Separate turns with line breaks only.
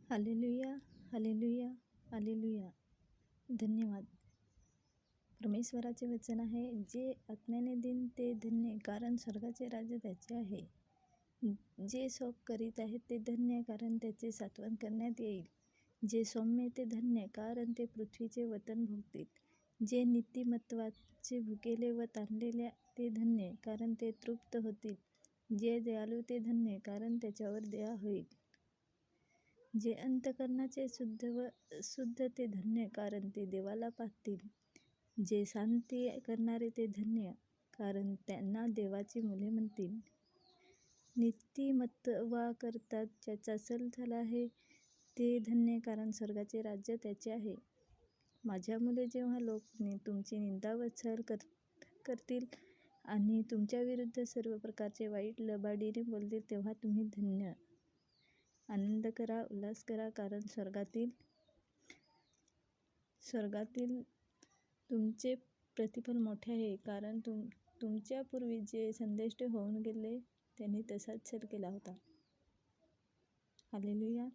Hallelujah, hallelujah, hallelujah. धन्यवाद. परमेश्वराचे वचन आहे, जे आत्म्याने दिन ते धन्य, कारण स्वर्गाचे राज्य त्याचे आहे. जे शोक करीत आहेत ते धन्य, कारण त्याचे सांत्वन करण्यात येईल. जे सौम्य ते धन्य, कारण ते पृथ्वीचे वतन भोगतील. जे नीतिमत्वाचे भुकेले व ताणलेल्या ते धन्य, कारण ते तृप्त होतील. जे दयाळू ते धन्य, कारण त्याच्यावर दया होईल. जे अंतःकरणाचे शुद्ध ते धन्य, कारण ते देवाला पाहतील. जे शांती करणारे ते धन्य, कारण त्यांना देवाची मुले म्हणतील. नीतिमत्वाकरता ज्याचा छल झाला आहे ते धन्य, कारण स्वर्गाचे राज्य त्याचे आहे. माझ्या मुले, जेव्हा लोक तुमची निंदा व छळ करतील आणि तुमच्या विरुद्ध सर्व प्रकारचे वाईट लबाडीने बोलतील, तेव्हा तुम्ही धन्य. आनंद करा, उल्हास करा, कारण स्वर्गातील तुमचे प्रतिफळ मोठे आहे. कारण तुमच्या पूर्वी जे संदेष्ट होऊन गेले त्यांनी तसाच छल केला होता. हालेलुया.